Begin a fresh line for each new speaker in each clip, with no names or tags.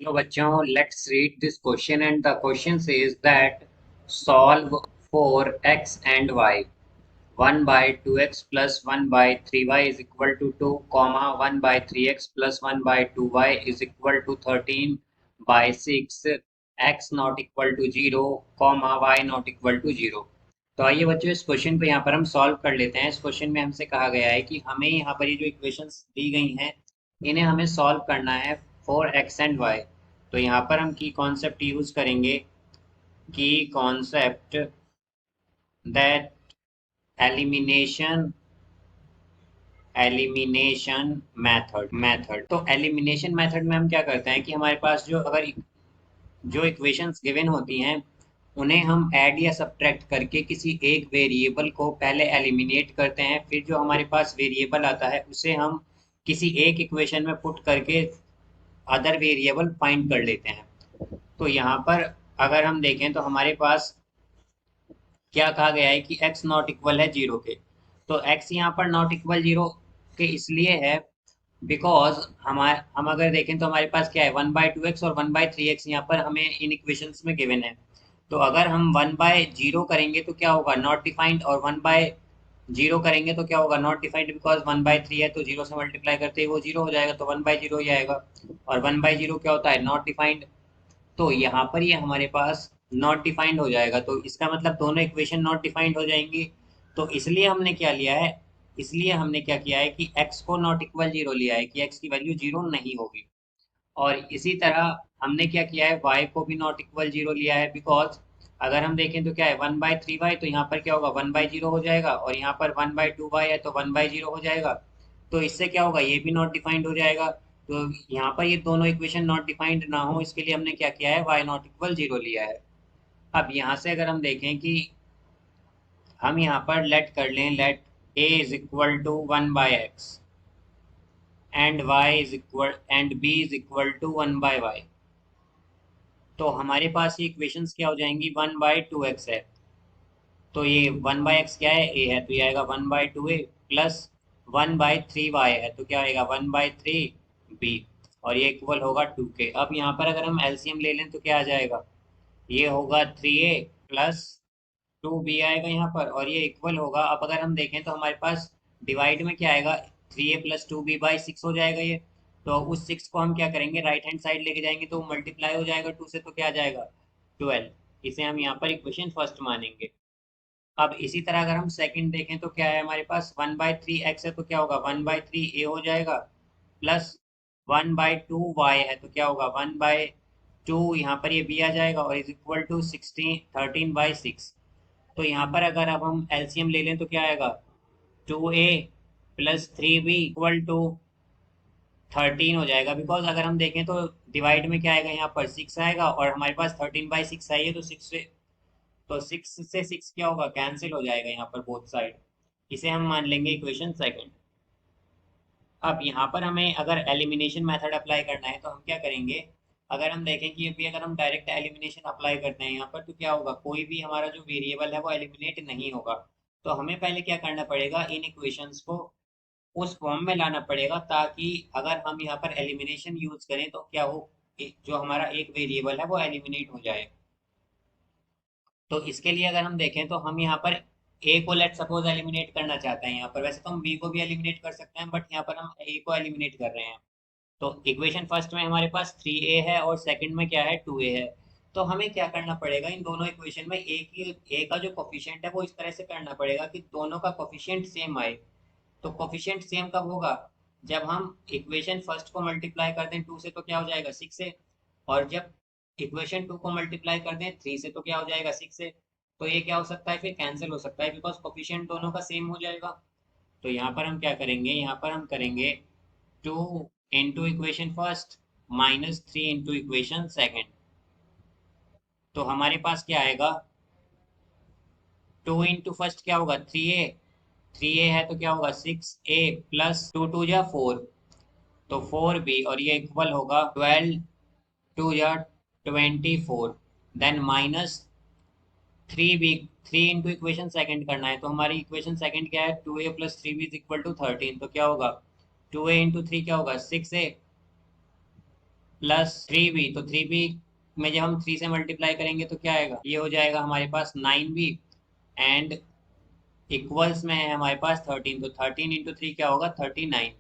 Hello बच्चों, let's read this question and the question says that solve for x and y. 1 by 2x plus 1 by 3y is equal to 2, comma 1 by 3x plus 1 by 2y is equal to 13 by 6, x not equal to 0, comma y not equal to 0. तो आइए बच्चों इस question पे यहाँ पर हम solve कर लेते हैं। इस क्वेश्चन में हमसे कहा गया है कि हमें यहाँ पर ये जो इक्वेशंस दी गई हैं इन्हें हमें सॉल्व करना है फॉर एक्स एंड वाई। तो यहाँ पर हम की कॉन्सेप्ट यूज करेंगे, की concept that elimination elimination method. तो एलिमिनेशन मेथड में हम क्या करते हैं कि हमारे पास जो इक्वेशंस गिवन होती हैं उन्हें हम ऐड या सब्ट्रैक्ट करके किसी एक वेरिएबल को पहले एलिमिनेट करते हैं, फिर जो हमारे पास वेरिएबल आता है उसे हम किसी एक इक्वेशन में पुट करके अदर वेरिएबल फाइंड कर लेते हैं। तो यहाँ पर अगर हम देखें तो हमारे पास क्या कहा गया है कि x नॉट इक्वल है जीरो के। तो x यहाँ पर नॉट इक्वल जीरो के इसलिए है बिकॉज हम अगर देखें तो हमारे पास क्या है 1/2x और 1/3x यहाँ पर हमें इन इक्वेशंस में गिवन है। तो अगर हम 1/0 करेंगे तो क्या होगा नॉट डिफाइंड, और 1/0 करेंगे तो क्या होगा नॉट डिफाइंड, बिकॉज 1/3 है तो जीरो से मल्टीप्लाई करते ही वो जीरो हो जाएगा, तो 1/0 ही आएगा। और 1/0 क्या होता है नॉट डिफाइंड। तो यहाँ पर ये हमारे पास नॉट डिफाइंड हो जाएगा, तो इसका मतलब दोनों इक्वेशन नॉट डिफाइंड हो जाएंगी। तो इसलिए हमने क्या लिया है, इसलिए हमने क्या किया है कि x को नॉट इक्वल जीरो लिया है कि x की वैल्यू जीरो नहीं होगी। और इसी तरह हमने क्या किया है y को भी नॉट इक्वल जीरो लिया है, बिकॉज अगर हम देखें तो क्या है 1/3y, तो यहाँ पर क्या होगा 1/0 हो जाएगा, और यहाँ पर 1/2y है तो 1/0 हो जाएगा। तो इससे क्या होगा ये भी नॉट डिफाइंड हो जाएगा। तो यहाँ पर ये दोनों इक्वेशन नॉट डिफाइंड ना हो इसके लिए हमने क्या किया है y नॉट इक्वल जीरो लिया है। अब यहाँ से अगर हम देखें कि हम यहाँ पर लेट कर लें, let a is equal to 1/x and b is equal to 1/y। तो हमारे पास ये इक्वेशंस क्या हो जाएंगी 1/2x है, तो ये 1/x क्या है a है, तो ये आएगा 1/2a प्लस 1/3y है तो क्या आएगा 1/3b, और ये इक्वल होगा 2 के। अब यहाँ पर अगर हम एलसीएम ले लें तो क्या आ जाएगा, ये होगा 3a प्लस 2b आएगा यहाँ पर, और ये इक्वल होगा। अब अगर हम देखें तो हमारे पास डिवाइड में क्या आएगा 3a प्लस 2b/6 हो जाएगा ये। तो उस 6 को हम क्या करेंगे राइट हैंड साइड लेके जाएंगे तो मल्टीप्लाई हो जाएगा 2 से, तो क्या आ जाएगा 12। इसे हम यहाँ पर इक्वेशन फर्स्ट मानेंगे। अब इसी तरह अगर हम सेकंड देखें तो क्या है हमारे पास 1/3x है तो क्या होगा 1/3a हो जाएगा, प्लस 1/2y है तो क्या होगा 1/2, यहाँ पर ये b आ जाएगा, और इज इक्वल टू 13/6। तो यहाँ पर अगर अब हम एलसीएम ले लें तो क्या आएगा 2a plus 3b equal to 13 हो जाएगा, बिकॉज अगर हम देखें तो डिवाइड में क्या आएगा यहाँ पर 6 आएगा, और हमारे पास 13/6 आई है तो 6 से, तो 6 क्या होगा कैंसिल हो जाएगा यहाँ पर बोथ साइड। इसे हम मान लेंगे इक्वेशन सेकंड। अब यहाँ पर हमें अगर एलिमिनेशन मेथड अप्लाई करना है तो हम क्या करेंगे, अगर हम देखें कि अभी अगर हम डायरेक्ट एलिमिनेशन अप्लाई करते हैं यहाँ पर तो क्या होगा कोई भी हमारा जो वेरिएबल है वो एलिमिनेट नहीं होगा। तो हमें पहले क्या करना पड़ेगा इन इक्वेशंस को उस फॉर्म में लाना पड़ेगा ताकि अगर हम यहाँ पर एलिमिनेशन यूज करें तो क्या हो, जो हमारा एक वेरिएबल है वो एलिमिनेट हो जाए। तो इसके लिए अगर हम देखें तो हम यहाँ पर ए को लेट सपोज एलिमिनेट करना चाहते हैं, यहाँ पर वैसे तो हम बी को भी एलिमिनेट कर सकते हैं बट यहाँ पर हम ए को एलिमिनेट कर रहे हैं। तो इक्वेशन फर्स्ट में हमारे पास 3a है और सेकंड में क्या है 2a है। तो हमें क्या करना पड़ेगा इन दोनों इक्वेशन में ए का जो कोफिशिएंट है वो इस तरह से करना पड़ेगा कि दोनों का कोफिशिएंट सेम आए। तो कोफिशिएंट सेम कब होगा, जब हम इक्वेशन फर्स्ट को मल्टीप्लाई कर दें 2 से तो क्या हो जाएगा 6 से, और जब इक्वेशन 2 को मल्टीप्लाई कर दें 3 से तो क्या हो जाएगा 6 से। तो ये क्या हो सकता है फिर कैंसिल हो सकता है बिकॉज कोफिशिएंट दोनों का सेम हो जाएगा। तो यहाँ पर हम क्या करेंगे, यहाँ पर हम करेंगे 2 into equation first minus 3 into equation second. तो हमारे पास क्या आएगा 2 इंटू फर्स्ट क्या होगा 3a, 3a है तो क्या होगा 6a प्लस 2 2 जा 4, तो 4b, और ये इक्वल होगा 12 2 जा 24, then minus 3b, 3 into equation second करना है तो हमारी इक्वेशन सेकंड क्या है 2a plus 3b is equal to 13। तो क्या होगा 2a इंटू 3 क्या होगा 6a, प्लस 3b, तो 3b में जब हम 3 से मल्टीप्लाई करेंगे तो क्या आएगा, ये हो जाएगा हमारे पास 9b, एंड इक्वल्स में है हमारे पास 13, तो 13 इंटू 3 क्या होगा, 39।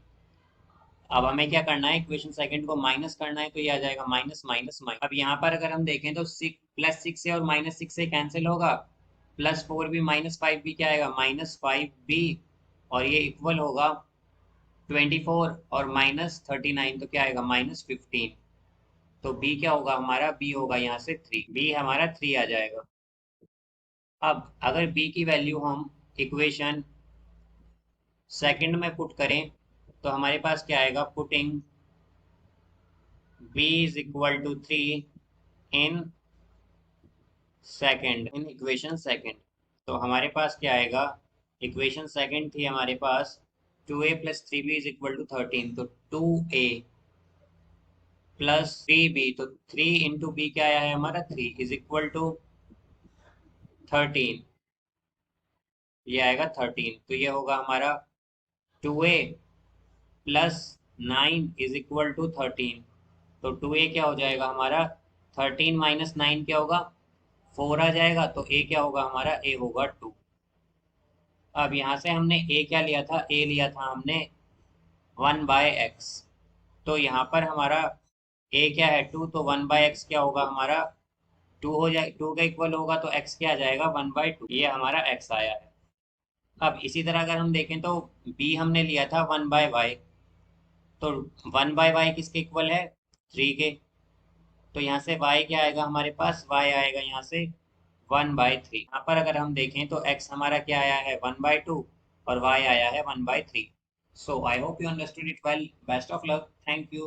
अब हमें क्या करना है, इक्वेशन सेकंड को माइनस करना है, तो ये आ जाएगा माइनस माइनस माइनस। अब यहाँ पर अगर हम देखें तो +6 से और -6 से कैंसिल होगा, +4b -5b क्या आएगा, -5b, और ये इक्वल होगा 24 और -39, तो क्या आएगा, -15। तो b क्या होगा हमारा, b होगा यहाँ से 3, b हमारा 3 आ जाएगा। अब अगर b की वैल्यू हम इक्वेशन सेकंड में पुट करें तो हमारे पास क्या आएगा, putting b is equal to 3 in second, in equation second, तो हमारे पास क्या आएगा, इक्वेशन सेकंड थी हमारे पास 2a plus 3b is equal to 13, तो 2a प्लस 3b, तो 3 इंटू बी क्या आया है हमारा, 3 इज इक्वल टू 13, ये आएगा 13, तो ये होगा हमारा 2a plus 9 is equal to 13, तो 2a क्या हो जाएगा हमारा, 13 माइनस 9 क्या होगा, 4 आ जाएगा, तो a क्या होगा हमारा, a होगा 2। अब यहाँ से हमने a क्या लिया था, a लिया था हमने 1/x, तो यहाँ पर हमारा a क्या है, 2, तो 1/x क्या होगा हमारा, 2 हो जाए, 2 का इक्वल होगा तो x क्या आ जाएगा, 1/2, ये हमारा x आया है। अब इसी तरह अगर हम देखें तो b हमने लिया था 1/y, तो 1/y किसके इक्वल है, 3 के, तो यहाँ से y क्या आएगा हमारे पास, y आएगा यहाँ से 1/3। यहाँ पर अगर हम देखें तो x हमारा क्या आया है, 1/2, और y आया है 1/3। So I hope you understood it well, best of luck, thank you.